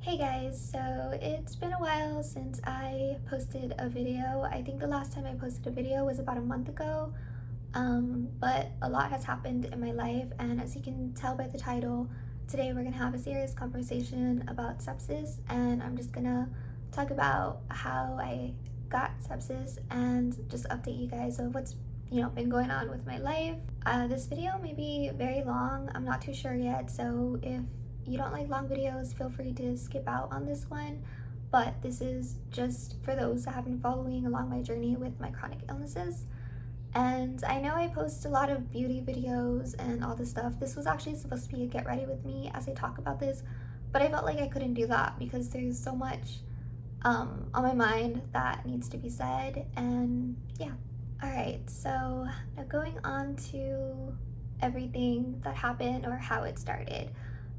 Hey guys, so it's been a while since I posted a video. I think the last time I posted a video was about a month ago, but a lot has happened in my life, and as you can tell by the title, today we're gonna have a serious conversation about sepsis, and I'm just gonna talk about how I got sepsis and just update you guys of what's been going on with my life. This video may be very long, I'm not too sure yet, so if you don't like long videos, feel free to skip out on this one, but this is just for those that have been following along my journey with my chronic illnesses. And I know I post a lot of beauty videos and all this stuff. This was actually supposed to be a get ready with me as I talk about this, but I felt like I couldn't do that because there's so much on my mind that needs to be said, and yeah. Alright, so now going on to everything that happened or how it started.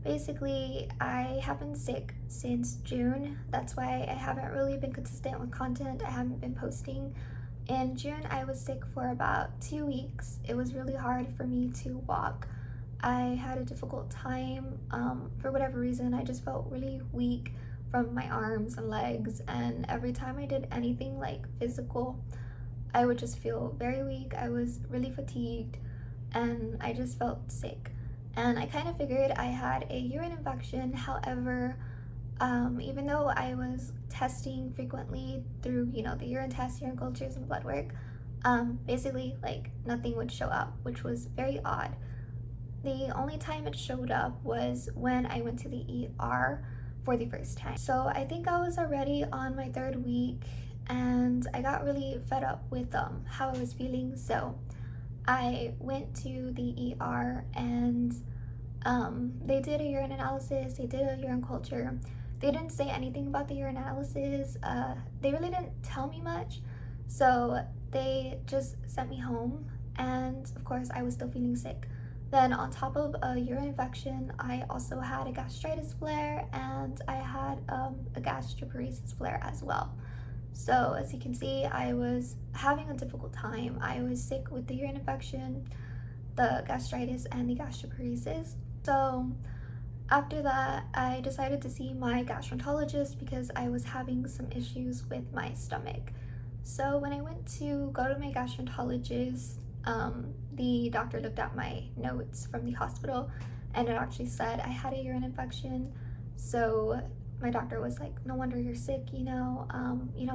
Basically, I have been sick since June. That's why I haven't really been consistent with content. I haven't been posting. In June, I was sick for about 2 weeks. It was really hard for me to walk. I had a difficult time. For whatever reason, I just felt really weak from my arms and legs. And every time I did anything like physical, I would just feel very weak. I was really fatigued and I just felt sick. And I kind of figured I had a urine infection. However, even though I was testing frequently through, the urine tests, urine cultures, and blood work, basically, like, nothing would show up, which was very odd. The only time it showed up was when I went to the ER for the first time. So I think I was already on my 3rd week, and I got really fed up with how I was feeling, so I went to the ER and they did a urine analysis, they did a urine culture. They didn't say anything about the urine analysis. They really didn't tell me much, so they just sent me home, and of course I was still feeling sick. Then on top of a urine infection, I also had a gastritis flare and I had a gastroparesis flare as well. So as you can see, I was having a difficult time. I was sick with the urine infection, the gastritis, and the gastroparesis. So after that, I decided to see my gastroenterologist because I was having some issues with my stomach. So when I went to go to my gastroenterologist, the doctor looked at my notes from the hospital and it actually said I had a urine infection. So my doctor was like, no wonder you're sick,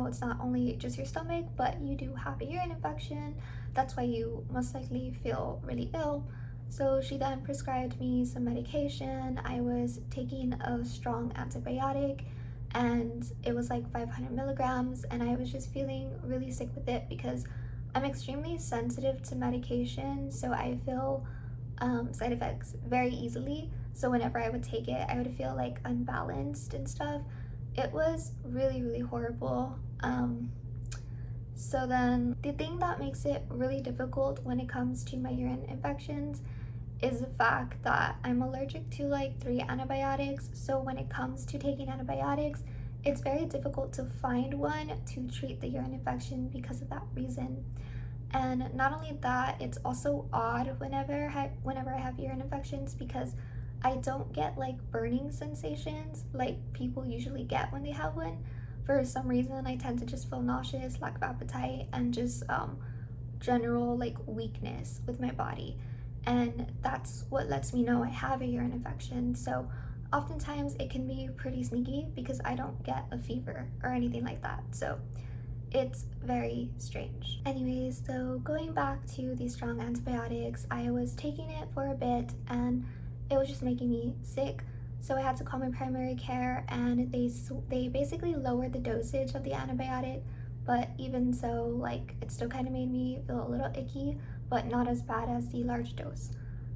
it's not only just your stomach, but you do have a urine infection. That's why you most likely feel really ill. So she then prescribed me some medication. I was taking a strong antibiotic and it was like 500 milligrams, and I was just feeling really sick with it because I'm extremely sensitive to medication, so I feel side effects very easily. So whenever I would take it, I would feel like unbalanced and stuff. It was really, really horrible. So then the thing that makes it really difficult when it comes to my urine infections is the fact that I'm allergic to like 3 antibiotics. So when it comes to taking antibiotics, it's very difficult to find one to treat the urine infection because of that reason. And not only that, it's also odd whenever I have urine infections because I don't get like burning sensations like people usually get when they have one. For some reason, I tend to just feel nauseous, lack of appetite, and just general like weakness with my body. And that's what lets me know I have a urine infection. So oftentimes it can be pretty sneaky because I don't get a fever or anything like that. So it's very strange. Anyways, so going back to the strong antibiotics, I was taking it for a bit and it was just making me sick. So I had to call my primary care and they basically lowered the dosage of the antibiotic, but even so, like, it still kind of made me feel a little icky, but not as bad as the large dose.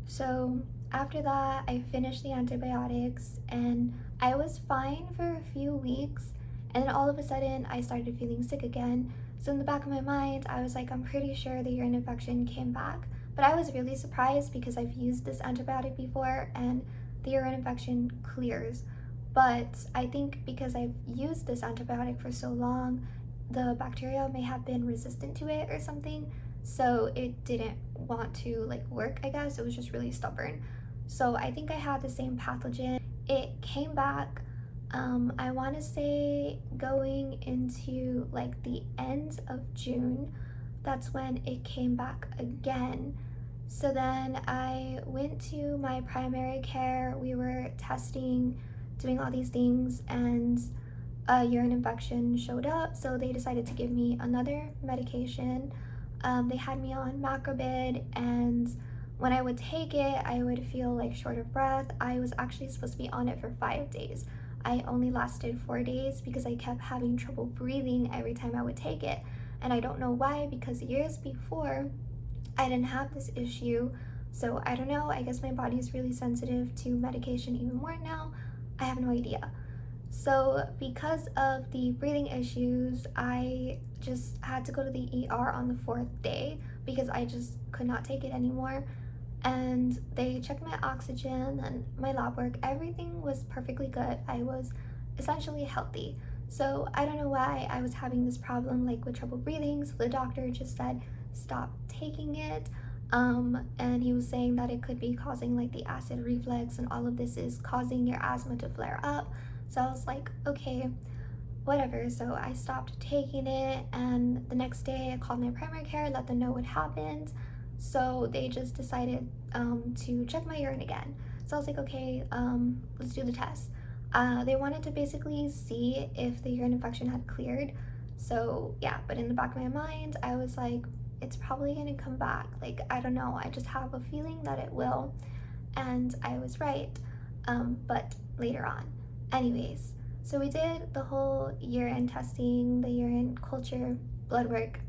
So after that, I finished the antibiotics and I was fine for a few weeks, and then all of a sudden I started feeling sick again. So in the back of my mind, I was like, I'm pretty sure the urine infection came back. But I was really surprised because I've used this antibiotic before and the urine infection clears. But I think because I've used this antibiotic for so long, the bacteria may have been resistant to it or something. So it didn't want to like work, I guess. It was just really stubborn. So I think I had the same pathogen. It came back, I want to say going into like the end of June, that's when it came back again. So then I went to my primary care. We were testing, doing all these things, and a urine infection showed up. So they decided to give me another medication. They had me on macrobid, and when I would take it, I would feel like short of breath. I was actually supposed to be on it for 5 days. I only lasted 4 days because I kept having trouble breathing every time I would take it. And I don't know why, because years before, I didn't have this issue. So I don't know. I guess my body is really sensitive to medication even more now. I have no idea. So, because of the breathing issues, I just had to go to the ER on the fourth day because I just could not take it anymore. And they checked my oxygen and my lab work. Everything was perfectly good. I was essentially healthy. So, I don't know why I was having this problem like with trouble breathing. So, the doctor just said, stop taking it. And he was saying that it could be causing like the acid reflux, and all of this is causing your asthma to flare up. So I was like, okay, whatever. So I stopped taking it, and the next day I called my primary care, let them know what happened. So they just decided to check my urine again. So I was like, okay, let's do the test. They wanted to basically see if the urine infection had cleared. So yeah, but in the back of my mind, I was like, it's probably gonna come back. Like, I don't know. I just have a feeling that it will. And I was right, but later on. Anyways, so we did the whole urine testing, the urine culture, blood work.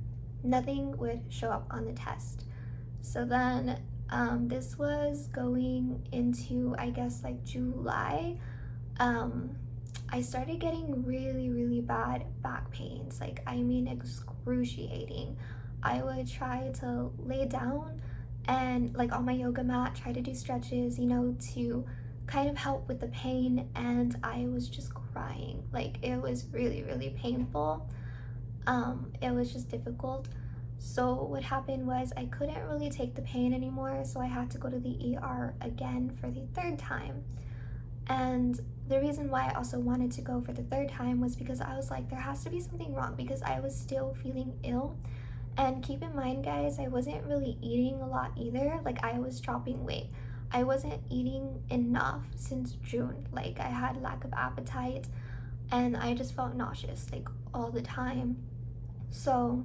Nothing would show up on the test. So then this was going into, I guess, like July. I started getting really, really bad back pains. Like, I mean, excruciating. I would try to lay down and, like, on my yoga mat, try to do stretches, to kind of help with the pain, and I was just crying. Like, it was really, really painful. It was just difficult. So what happened was I couldn't really take the pain anymore, so I had to go to the ER again for the third time. And the reason why I also wanted to go for the third time was because I was like, there has to be something wrong, because I was still feeling ill. And keep in mind, guys, I wasn't really eating a lot either. Like, I was dropping weight. I wasn't eating enough since June. Like, I had lack of appetite, and I just felt nauseous like all the time. So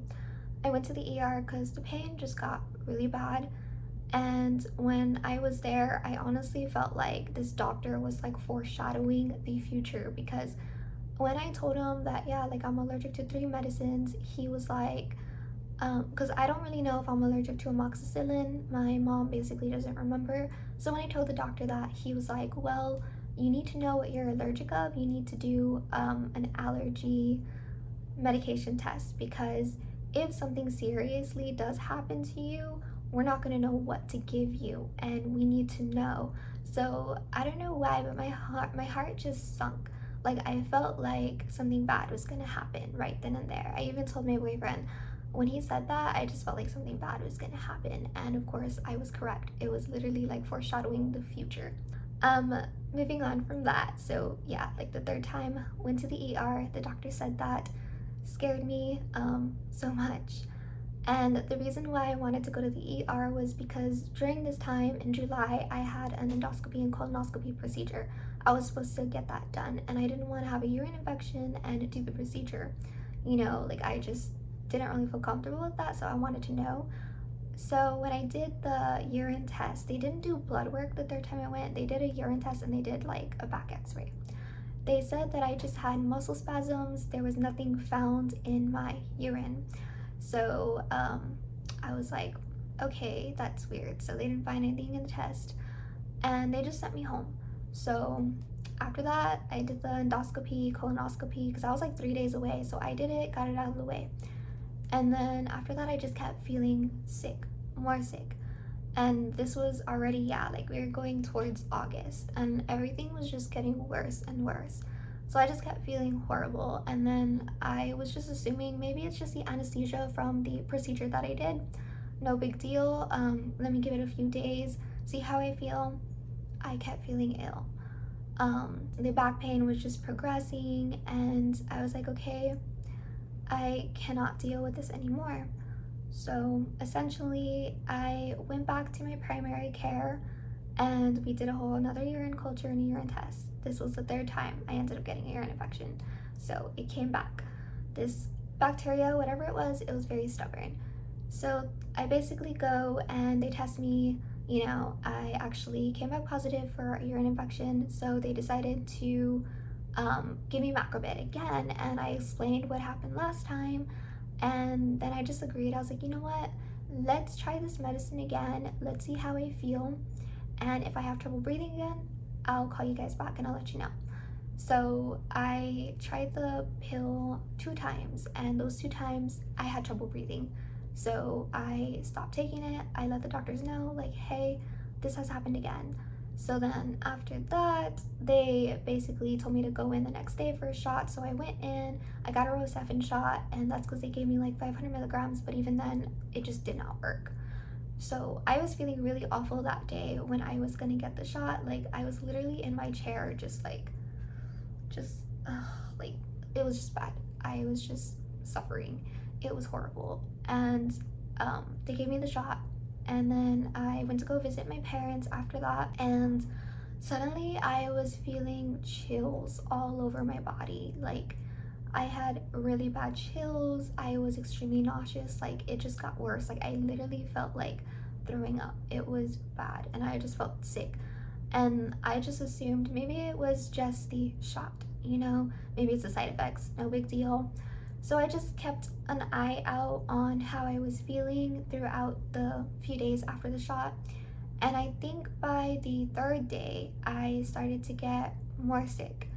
I went to the ER because the pain just got really bad. And when I was there, I honestly felt like this doctor was like foreshadowing the future, because when I told him that, yeah, like, I'm allergic to 3 medicines, he was like, because I don't really know if I'm allergic to amoxicillin. My mom basically doesn't remember. So when I told the doctor that, he was like, well, you need to know what you're allergic of. You need to do an allergy medication test, because if something seriously does happen to you, we're not going to know what to give you, and we need to know. So I don't know why, but my heart just sunk. Like, I felt like something bad was going to happen right then and there. I even told my boyfriend, when he said that, I just felt like something bad was going to happen, and of course I was correct. It was literally like foreshadowing the future. Moving on from that, so yeah, like, the third time went to the ER. The doctor said that, scared me so much. And the reason why I wanted to go to the ER was because during this time in July, I had an endoscopy and colonoscopy procedure. I was supposed to get that done, and I didn't want to have a urine infection and do the procedure. Like, I just didn't really feel comfortable with that, so I wanted to know. So when I did the urine test, they didn't do blood work the third time I went. They did a urine test, and they did like a back x-ray. They said that I just had muscle spasms. There was nothing found in my urine. So I was like, okay, that's weird. So they didn't find anything in the test, and they just sent me home. So after that, I did the endoscopy, colonoscopy, because I was like 3 days away. So I did it, got it out of the way. And then after that, I just kept feeling sick, more sick. And this was already, yeah, like, we were going towards August, and everything was just getting worse and worse. So I just kept feeling horrible, and then I was just assuming maybe it's just the anesthesia from the procedure that I did. No big deal. Let me give it a few days, see how I feel. I kept feeling ill. The back pain was just progressing, and I was like, okay, I cannot deal with this anymore. So essentially, I went back to my primary care and we did a whole another urine culture and a urine test. This was the third time I ended up getting a urine infection. So it came back. This bacteria, whatever it was very stubborn. So I basically go and they test me. I actually came back positive for a urine infection. So they decided to give me macrobid again. And I explained what happened last time. And then I just agreed. I was like, you know what? Let's try this medicine again. Let's see how I feel. And if I have trouble breathing again, I'll call you guys back and I'll let you know. So I tried the pill 2 times, and those 2 times I had trouble breathing. So I stopped taking it. I let the doctors know, like, hey, this has happened again. So then after that, they basically told me to go in the next day for a shot. So I went in, I got a Rocephin shot, and that's because they gave me like 500 milligrams, but even then, it just did not work. So I was feeling really awful that day when I was gonna get the shot. Like, I was literally in my chair, like, it was just bad. I was just suffering. It was horrible. And they gave me the shot, and then I went to go visit my parents after that, and suddenly I was feeling chills all over my body. Like, I had really bad chills. I was extremely nauseous. Like, it just got worse. Like, I literally felt like throwing up. It was bad, and I just felt sick. And I just assumed maybe it was just the shot, maybe it's the side effects, no big deal. So I just kept an eye out on how I was feeling throughout the few days after the shot. And I think by the 3rd day, I started to get more sick.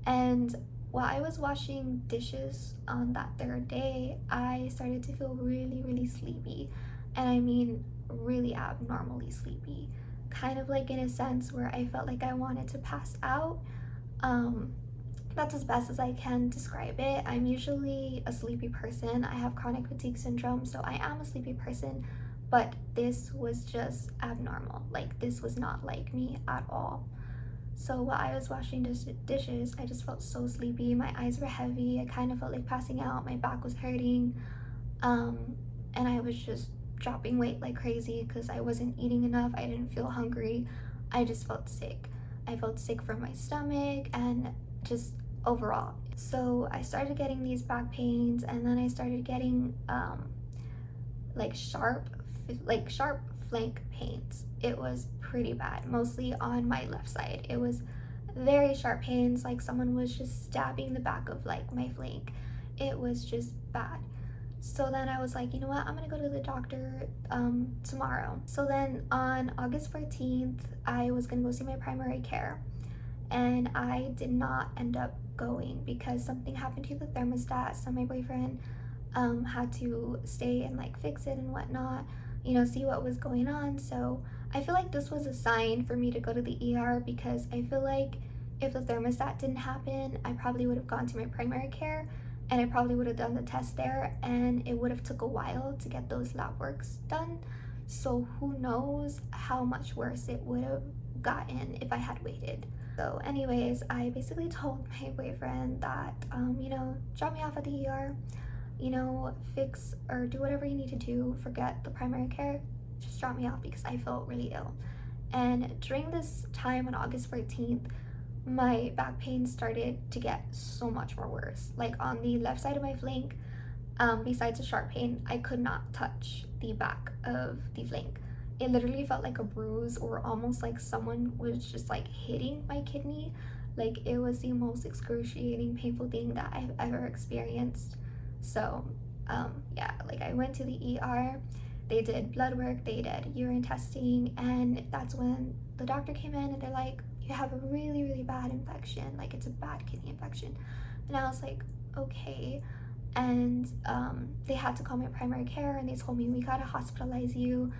And while I was washing dishes on that 3rd day, I started to feel really, really sleepy. And I mean, really abnormally sleepy. Kind of like in a sense where I felt like I wanted to pass out. That's as best as I can describe it. I'm usually a sleepy person. I have chronic fatigue syndrome, so I am a sleepy person, but this was just abnormal. Like, this was not like me at all. So while I was washing dishes, I just felt so sleepy. My eyes were heavy. I kind of felt like passing out. My back was hurting. And I was just dropping weight like crazy because I wasn't eating enough. I didn't feel hungry. I just felt sick. I felt sick from my stomach and just overall. So I started getting these back pains, and then I started getting like sharp flank pains. It was pretty bad, mostly on my left side. It was very sharp pains, like someone was just stabbing the back of like my flank. It was just bad. So then I was like, you know what, I'm gonna go to the doctor tomorrow. So then on August 14th, I was gonna go see my primary care, and I did not end up going because something happened to the thermostat. So my boyfriend had to stay and like fix it and whatnot, see what was going on. So I feel like this was a sign for me to go to the ER, because I feel like if the thermostat didn't happen, I probably would have gone to my primary care and I probably would have done the test there, and it would have took a while to get those lab works done. So who knows how much worse it would have gotten if I had waited. So anyways, I basically told my boyfriend that, drop me off at the ER, fix or do whatever you need to do, forget the primary care, just drop me off because I felt really ill. And during this time on August 14th, my back pain started to get so much more worse. Like on the left side of my flank, besides the sharp pain, I could not touch the back of the flank. It literally felt like a bruise, or almost like someone was just like hitting my kidney. Like, it was the most excruciating, painful thing that I've ever experienced. So yeah, like I went to the ER, they did blood work, they did urine testing, and that's when the doctor came in and they're like, you have a really, really bad infection, like it's a bad kidney infection. And I was like, okay. And they had to call my primary care, and they told me, we gotta hospitalize you.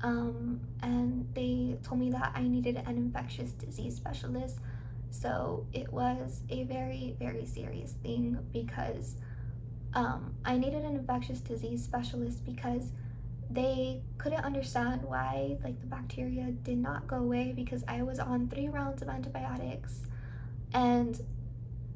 And they told me that I needed an infectious disease specialist. So it was a very, very serious thing, because I needed an infectious disease specialist because they couldn't understand why like the bacteria did not go away, because I was on 3 rounds of antibiotics. and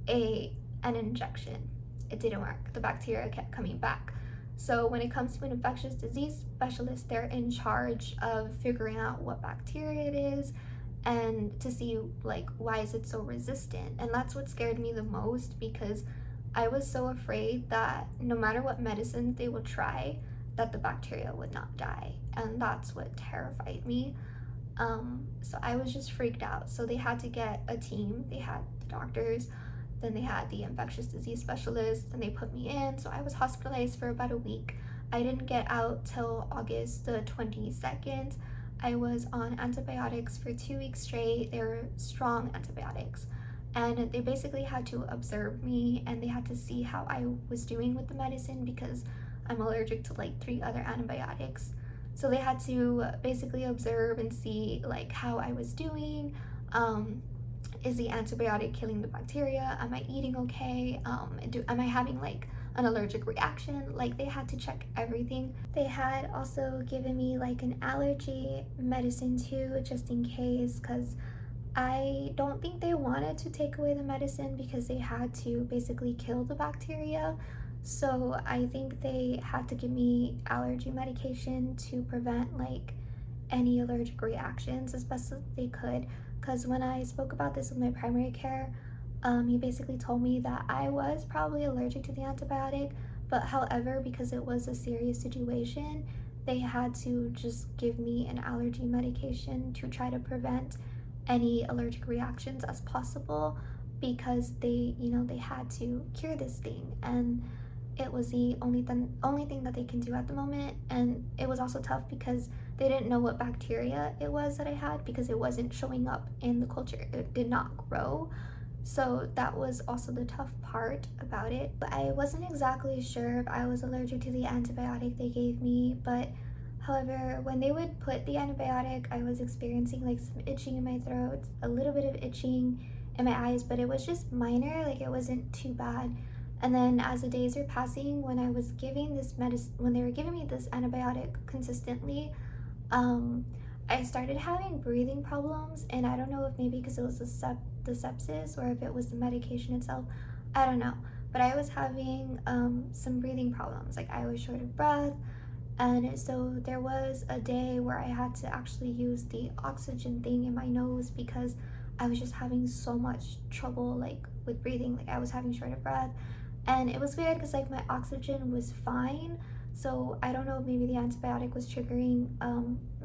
an injection. It didn't work. The bacteria kept coming back. So when it comes to an infectious disease specialist, they're in charge of figuring out what bacteria it is and to see like why is it so resistant. And that's what scared me the most, because I was so afraid that no matter what medicine they would try, that the bacteria would not die. And that's what terrified me. So I was just freaked out. So they had to get a team. They had the doctors, then they had the infectious disease specialist, and they put me in. So I was hospitalized for about a week. I didn't get out till August the 22nd. I was on antibiotics for 2 weeks straight. They were strong antibiotics. And they basically had to observe me, and they had to see how I was doing with the medicine, because I'm allergic to like 3 other antibiotics. So they had to basically observe and see like how I was doing. Is the antibiotic killing the bacteria? Am I eating okay? Am I having like an allergic reaction? Like, they had to check everything. They had also given me like an allergy medicine too, just in case, because I don't think they wanted to take away the medicine because they had to basically kill the bacteria. So I think they had to give me allergy medication to prevent like any allergic reactions as best as they could. Because when I spoke about this with my primary care, he basically told me that I was probably allergic to the antibiotic, but however, because it was a serious situation, they had to just give me an allergy medication to try to prevent any allergic reactions as possible, because they had to cure this thing, and it was the only thing that they can do at the moment. And it was also tough because they didn't know what bacteria it was that I had, because it wasn't showing up in the culture. It did not grow. So that was also the tough part about it. But I wasn't exactly sure if I was allergic to the antibiotic they gave me, but however, when they would put the antibiotic, I was experiencing like some itching in my throat, a little bit of itching in my eyes, but it was just minor, like it wasn't too bad. And then as the days were passing, when I was giving this medicine, when they were giving me this antibiotic consistently, I started having breathing problems, and I don't know if maybe because it was the sepsis or if it was the medication itself. I don't know, but I was having some breathing problems. Like, I was short of breath, and so there was a day where I had to actually use the oxygen thing in my nose because I was just having so much trouble like with breathing. Like, I was having short of breath. And it was weird because like my oxygen was fine, so I don't know if maybe the antibiotic was triggering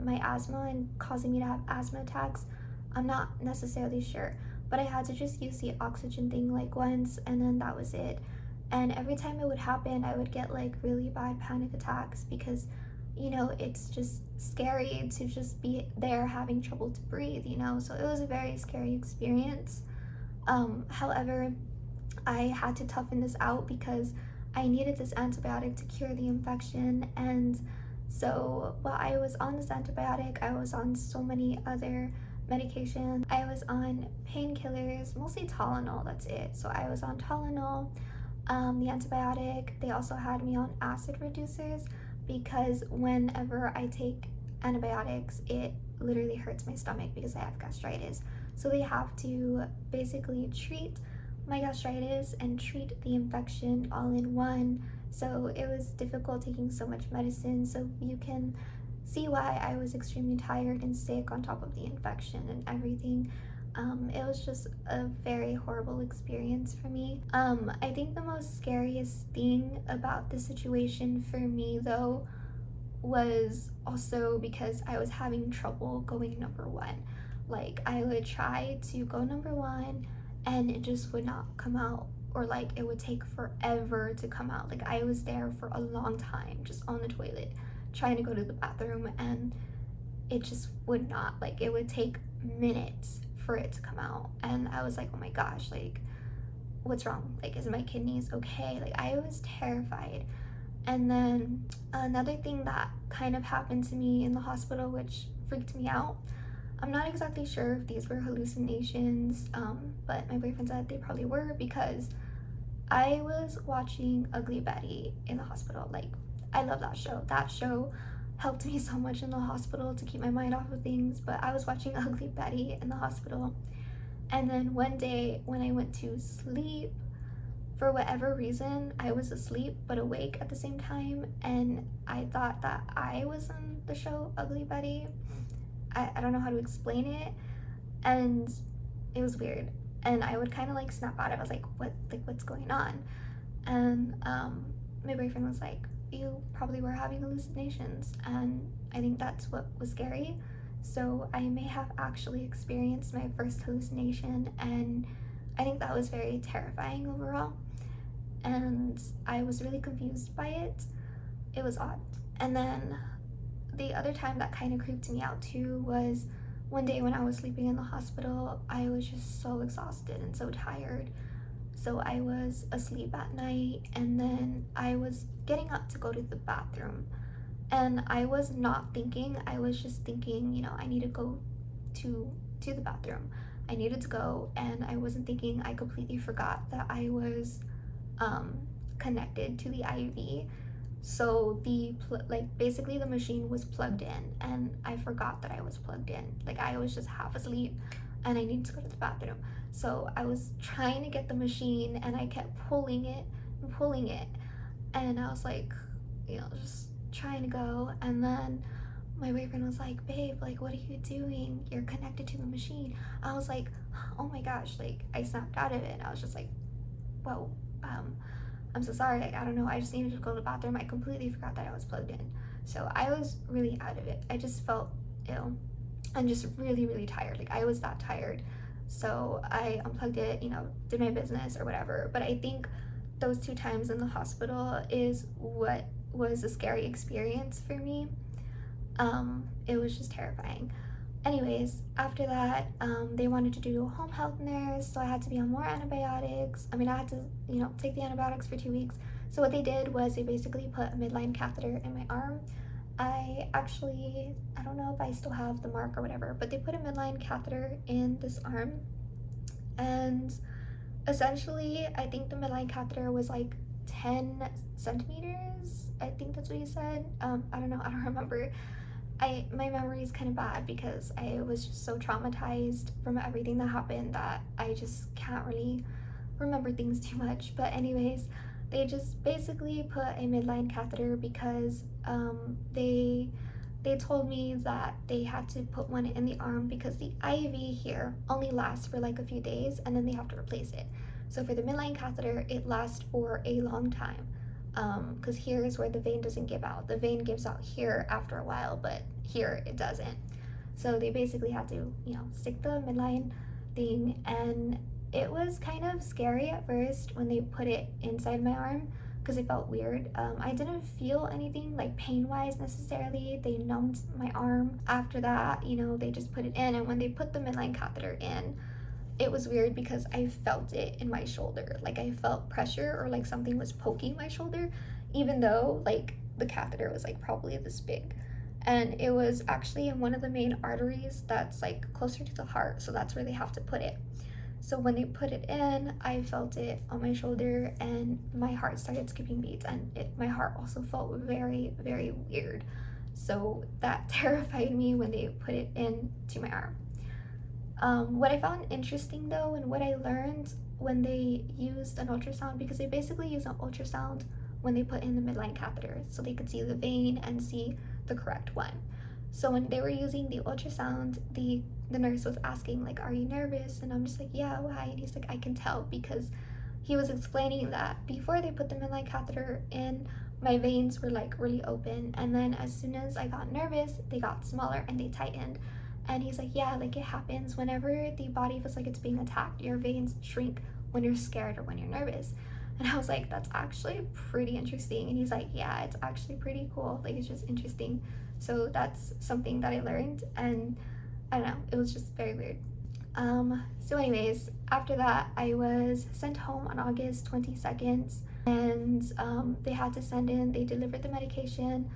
my asthma and causing me to have asthma attacks. I'm not necessarily sure, but I had to just use the oxygen thing like once, and then that was it. And every time it would happen, I would get like really bad panic attacks because it's just scary to just be there having trouble to breathe, so it was a very scary experience. However, I had to toughen this out because I needed this antibiotic to cure the infection. And so while I was on this antibiotic, I was on so many other medications. I was on painkillers, mostly Tylenol, that's it. So I was on Tylenol, the antibiotic. They also had me on acid reducers because whenever I take antibiotics, it literally hurts my stomach because I have gastritis. So they have to basically treat my gastritis and treat the infection all in one. So it was difficult taking so much medicine. So you can see why I was extremely tired and sick on top of the infection and everything. It was just a very horrible experience for me. I think the most scariest thing about the situation for me though was also because I was having trouble going number one. Like, I would try to go number one and it just would not come out, or like it would take forever to come out. Like, I was there for a long time just on the toilet trying to go to the bathroom, and it just would not. Like, it would take minutes for it to come out, and I was like, oh my gosh, like, what's wrong? Like, is my kidneys okay? Like, I was terrified. And then another thing that kind of happened to me in the hospital, which freaked me out, I'm not exactly sure if these were hallucinations, but my boyfriend said they probably were, because I was watching Ugly Betty in the hospital. Like, I love that show. That show helped me so much in the hospital to keep my mind off of things, but I was watching Ugly Betty in the hospital, And then one day when I went to sleep, for whatever reason, I was asleep but awake at the same time, and I thought that I was in the show Ugly Betty. I don't know how to explain it, and it was weird. And I would kind of like snap out of it. I was like, what's going on? And my boyfriend was like, you probably were having hallucinations. And I think that's what was scary. So I may have actually experienced my first hallucination, and I think that was very terrifying overall. And I was really confused by it. It was odd. And then the other time that kind of creeped me out too was one day when I was sleeping in the hospital. I was just so exhausted and so tired. So I was asleep at night, and then I was getting up to go to the bathroom. And I was not thinking, I was just thinking, I need to go to the bathroom. I needed to go, and I wasn't thinking. I completely forgot that I was connected to the IV. So basically the machine was plugged in, and I forgot that I was plugged in. Like, I was just half asleep and I needed to go to the bathroom. So I was trying to get the machine, and I kept pulling it and pulling it, and I was like, just trying to go. And then my boyfriend was like, babe, like, what are you doing? You're connected to the machine. I was like, oh my gosh, like, I snapped out of it. I was just like, whoa, I'm so sorry, like, I don't know, I just needed to go to the bathroom. I completely forgot that I was plugged in. So I was really out of it. I just felt ill and just really, really tired. Like, I was that tired. So I unplugged it, did my business or whatever. But I think those 2 times in the hospital is what was a scary experience for me. It was just terrifying. Anyways, after that, they wanted to do a home health nurse, so I had to be on more antibiotics. I had to, take the antibiotics for 2 weeks. So what they did was they basically put a midline catheter in my arm. I don't know if I still have the mark or whatever, but they put a midline catheter in this arm. And essentially, I think the midline catheter was like 10 centimeters. I think that's what he said. I don't know, I don't remember. My memory is kind of bad because I was just so traumatized from everything that happened that I just can't really remember things too much. But anyways, they just basically put a midline catheter because they told me that they had to put one in the arm because the IV here only lasts for like a few days, and then they have to replace it. So for the midline catheter, it lasts for a long time. Because here is where the vein doesn't give out. The vein gives out here after a while, but here it doesn't. So they basically had to, stick the midline thing, and it was kind of scary at first when they put it inside my arm because it felt weird. I didn't feel anything like pain-wise necessarily. They numbed my arm. After that, they just put it in, and when they put the midline catheter in, it was weird because I felt it in my shoulder. Like, I felt pressure, or like something was poking my shoulder, even though like the catheter was like probably this big. And it was actually in one of the main arteries that's like closer to the heart, so that's where they have to put it. So when they put it in, I felt it on my shoulder, and my heart started skipping beats, and my heart also felt very, very weird. So that terrified me when they put it into my arm. What I found interesting though, and what I learned when they used an ultrasound, because they basically use an ultrasound when they put in the midline catheter so they could see the vein and see the correct one. So when they were using the ultrasound, the nurse was asking like, are you nervous? And I'm just like, yeah, why? And he's like, I can tell, because he was explaining that before they put the midline catheter in, my veins were like really open, and then as soon as I got nervous, they got smaller and they tightened. And he's like, yeah, like, it happens whenever the body feels like it's being attacked. Your veins shrink when you're scared or when you're nervous. And I was like, that's actually pretty interesting. And he's like, yeah, it's actually pretty cool. Like, it's just interesting. So that's something that I learned, and I don't know, it was just very weird. So anyways, after that, I was sent home on August 22nd, and they delivered the medication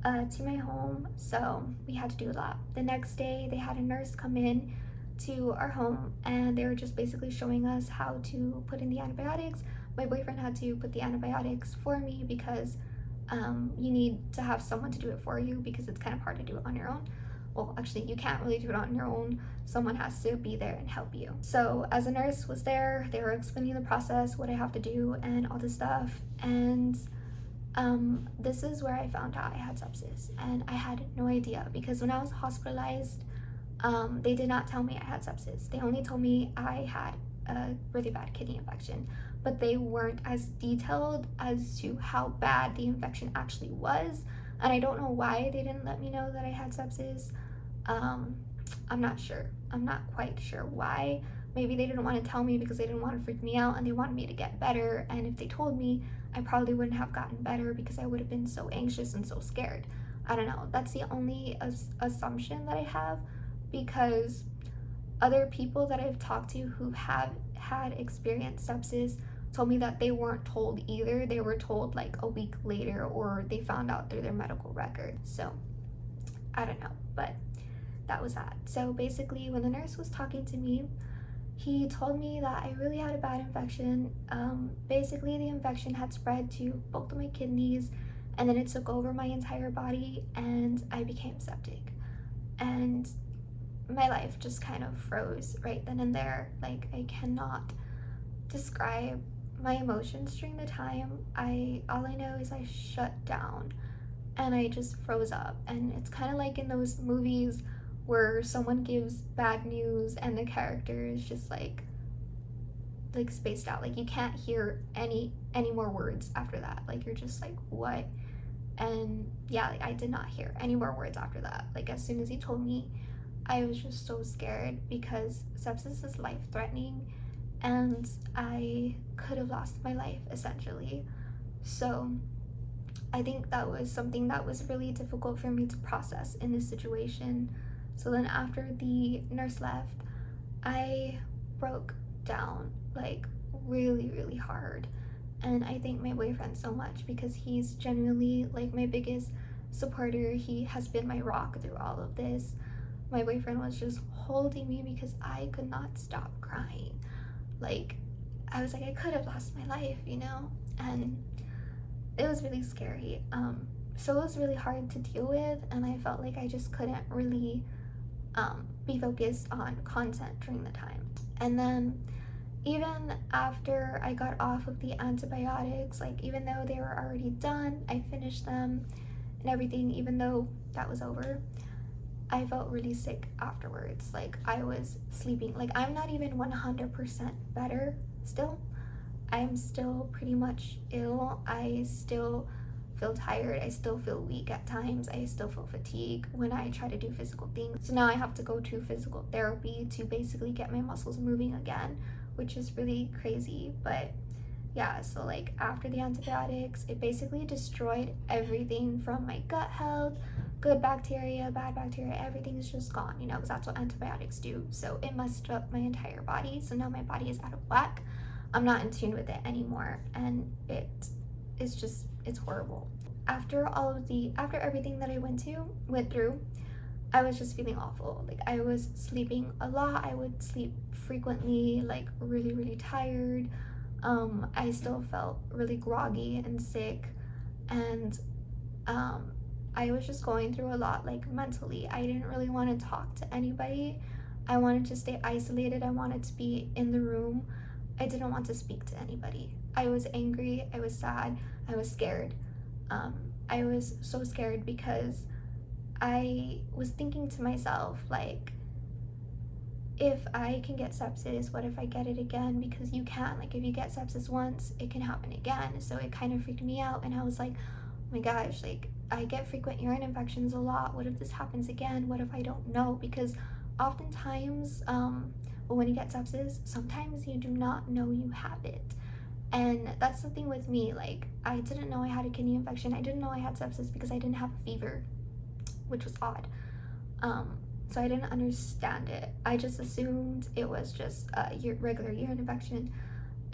to my home, so we had to do that. The next day, they had a nurse come in to our home, and they were just basically showing us how to put in the antibiotics. My boyfriend had to put the antibiotics for me because you need to have someone to do it for you, because it's kind of hard to do it on your own. Well, actually, you can't really do it on your own. Someone has to be there and help you. So as a nurse was there, they were explaining the process, what I have to do, and all this stuff. And this is where I found out I had sepsis, and I had no idea, because when I was hospitalized, they did not tell me I had sepsis. They only told me I had a really bad kidney infection, but they weren't as detailed as to how bad the infection actually was. And I don't know why they didn't let me know that I had sepsis. I'm not sure. I'm not quite sure why. Maybe they didn't want to tell me because they didn't want to freak me out and they wanted me to get better. And if they told me, I probably wouldn't have gotten better because I would have been so anxious and so scared. I don't know. That's the only assumption that I have, because other people that I've talked to who have had experienced sepsis told me that they weren't told either. They were told like a week later, or they found out through their medical record. So I don't know, but that was that. So basically, when the nurse was talking to me, he told me that I really had a bad infection. Basically, the infection had spread to both of my kidneys, and then it took over my entire body, and I became septic. And my life just kind of froze right then and there. Like, I cannot describe my emotions during the time. All I know is I shut down and I just froze up. And it's kind of like in those movies where someone gives bad news and the character is just like spaced out. Like, you can't hear any more words after that. Like, you're just like, what? And yeah, like, I did not hear any more words after that. Like, as soon as he told me, I was just so scared, because sepsis is life-threatening and I could have lost my life essentially. So I think that was something that was really difficult for me to process in this situation. So then after the nurse left, I broke down like really hard. And I thank my boyfriend so much, because he's genuinely like my biggest supporter. He has been my rock through all of this. My boyfriend was just holding me because I could not stop crying. Like, I was like, I could have lost my life, you know? And it was really scary. So it was really hard to deal with, and I felt like I just couldn't really be focused on content during the time. And then even after I got off of the antibiotics, like, even though they were already done, I finished them and everything, even though that was over, I felt really sick afterwards. Like, I was sleeping. Like, I'm not even 100% better still. I'm still pretty much ill. I still feel tired. I still feel weak at times. I still feel fatigue when I try to do physical things. So now I have to go to physical therapy to basically get my muscles moving again, which is really crazy. But yeah, so like after the antibiotics, it basically destroyed everything from my gut health. Good bacteria, bad bacteria, everything is just gone, you know, because that's what antibiotics do. So it messed up my entire body. So now my body is out of whack. I'm not in tune with it anymore, and it's horrible. After everything that I went through, I was just feeling awful. Like, I was sleeping a lot. I would sleep frequently, like really tired. I still felt really groggy and sick, and I was just going through a lot, like, mentally. I didn't really want to talk to anybody. I wanted to stay isolated. I wanted to be in the room. I didn't want to speak to anybody. I was angry. I was sad. I was scared. I was so scared because I was thinking to myself, like, if I can get sepsis, what if I get it again? Because you can. Like, if you get sepsis once, it can happen again. So it kind of freaked me out, and I was like, oh my gosh, like, I get frequent urine infections a lot. What if this happens again? What if I don't know? Because oftentimes, when you get sepsis, sometimes you do not know you have it. And that's the thing with me. Like, I didn't know I had a kidney infection. I didn't know I had sepsis because I didn't have a fever, which was odd. So I didn't understand it. I just assumed it was just a regular urine infection.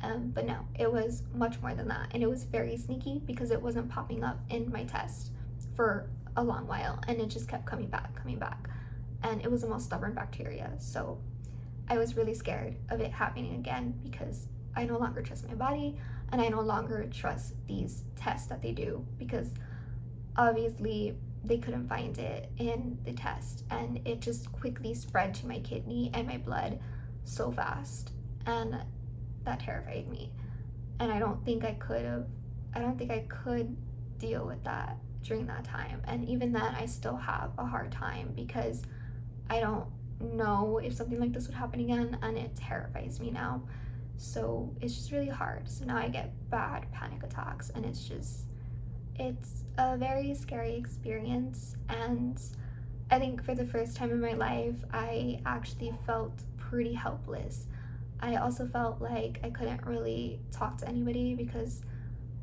But no, it was much more than that. And it was very sneaky because it wasn't popping up in my test for a long while, and it just kept coming back. And it was the most stubborn bacteria. So I was really scared of it happening again, because I no longer trust my body, and I no longer trust these tests that they do, because obviously they couldn't find it in the test, and it just quickly spread to my kidney and my blood so fast, and that terrified me. And I don't think I could deal with that during that time. And even then, I still have a hard time because I don't know if something like this would happen again, and it terrifies me now. So it's just really hard. So now I get bad panic attacks, and it's a very scary experience. And I think for the first time in my life, I actually felt pretty helpless. I also felt like I couldn't really talk to anybody because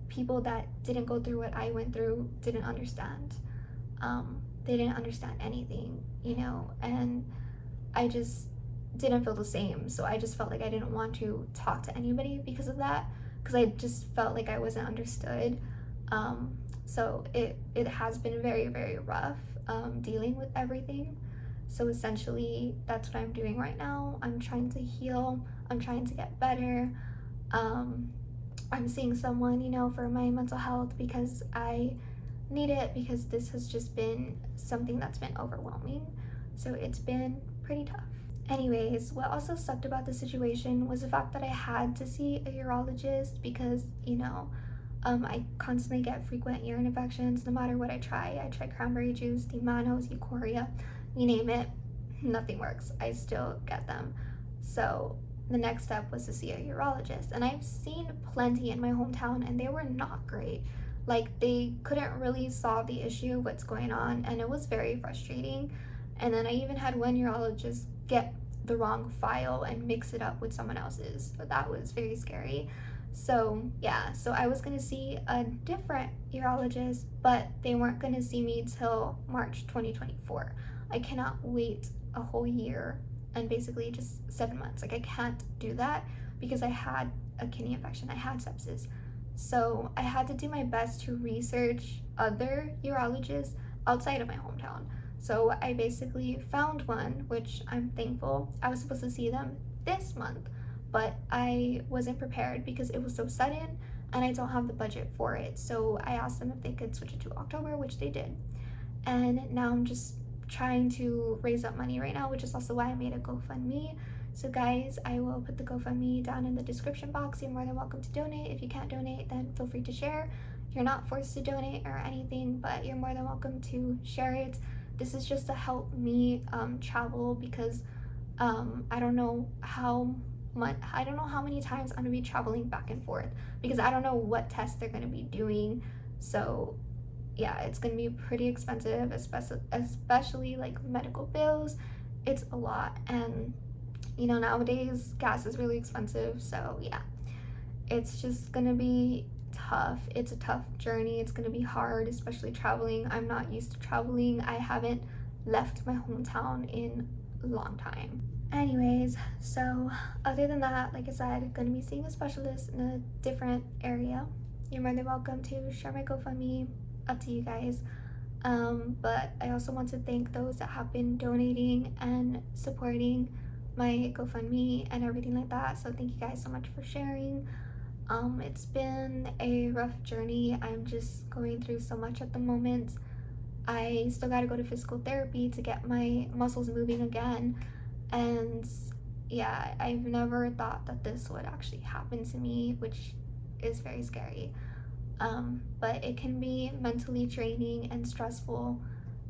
people that didn't go through what I went through didn't understand. They didn't understand anything, and I just didn't feel the same. So I just felt like I didn't want to talk to anybody because of that, because I just felt like I wasn't understood. So it has been very, very rough dealing with everything. So essentially, that's what I'm doing right now. I'm trying to heal. I'm trying to get better. I'm seeing someone, for my mental health because I need it, because this has just been something that's been overwhelming. So it's been pretty tough. Anyways, what also sucked about the situation was the fact that I had to see a urologist because, I constantly get frequent urine infections no matter what I try. I try cranberry juice, D-mannose, Eucoria, you name it, nothing works. I still get them. So the next step was to see a urologist. And I've seen plenty in my hometown, and they were not great. Like, they couldn't really solve the issue, what's going on, and it was very frustrating. And then I even had one urologist get the wrong file and mix it up with someone else's. So that was very scary. So yeah, so I was gonna see a different urologist, but they weren't gonna see me till March 2024. I cannot wait a whole year and basically just 7 months. Like, I can't do that because I had a kidney infection, I had sepsis. So I had to do my best to research other urologists outside of my hometown. So I basically found one, which I'm thankful. I was supposed to see them this month, but I wasn't prepared because it was so sudden and I don't have the budget for it. So I asked them if they could switch it to October, which they did. And now I'm just trying to raise up money right now, which is also why I made a GoFundMe. So guys, I will put the GoFundMe down in the description box. You're more than welcome to donate. If you can't donate, then feel free to share. You're not forced to donate or anything, but you're more than welcome to share it. This is just to help me travel because I don't know how many times I'm gonna be traveling back and forth because I don't know what tests they're gonna be doing. So yeah, it's gonna be pretty expensive, especially like medical bills. It's a lot, and nowadays gas is really expensive. So yeah, it's just gonna be tough. It's a tough journey. It's gonna be hard, especially traveling. I'm not used to traveling. I haven't left my hometown in a long time. Anyways, so other than that, like I said, gonna be seeing a specialist in a different area. You're more than welcome to share my GoFundMe, up to you guys. But I also want to thank those that have been donating and supporting my GoFundMe and everything like that. So thank you guys so much for sharing. It's been a rough journey. I'm just going through so much at the moment. I still gotta go to physical therapy to get my muscles moving again. And yeah, I've never thought that this would actually happen to me, which is very scary. But it can be mentally draining and stressful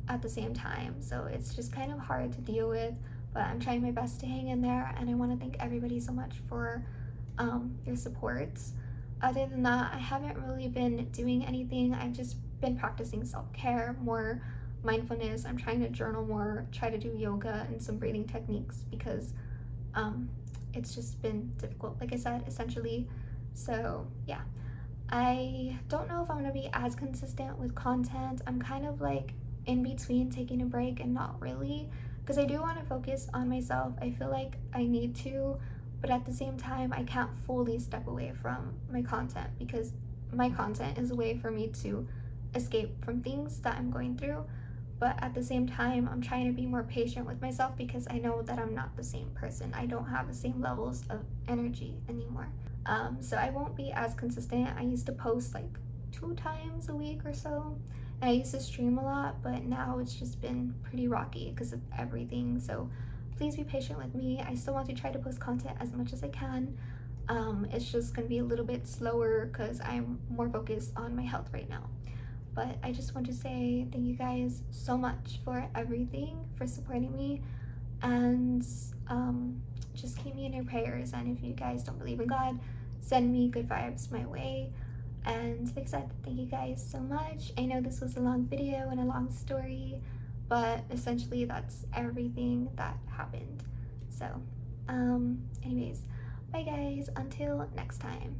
at the same time. So it's just kind of hard to deal with, but I'm trying my best to hang in there. And I want to thank everybody so much for your support. Other than that, I haven't really been doing anything. I've just been practicing self-care, more mindfulness. I'm trying to journal more, try to do yoga and some breathing techniques because it's just been difficult, like I said, essentially. So yeah, I don't know if I'm gonna be as consistent with content. I'm kind of like in between taking a break and not really, because I do want to focus on myself. I feel like I need to, but at the same time I can't fully step away from my content because my content is a way for me to escape from things that I'm going through. But at the same time, I'm trying to be more patient with myself because I know that I'm not the same person. I don't have the same levels of energy anymore. So I won't be as consistent. I used to post like 2 times a week or so, I used to stream a lot, but now it's just been pretty rocky because of everything. So please be patient with me. I still want to try to post content as much as I can. It's just gonna be a little bit slower because I'm more focused on my health right now. But I just want to say thank you guys so much for everything, for supporting me, and just keep me in your prayers. And if you guys don't believe in God, send me good vibes my way. And like I said, thank you guys so much. I know this was a long video and a long story, but essentially that's everything that happened. So anyways, bye guys, until next time.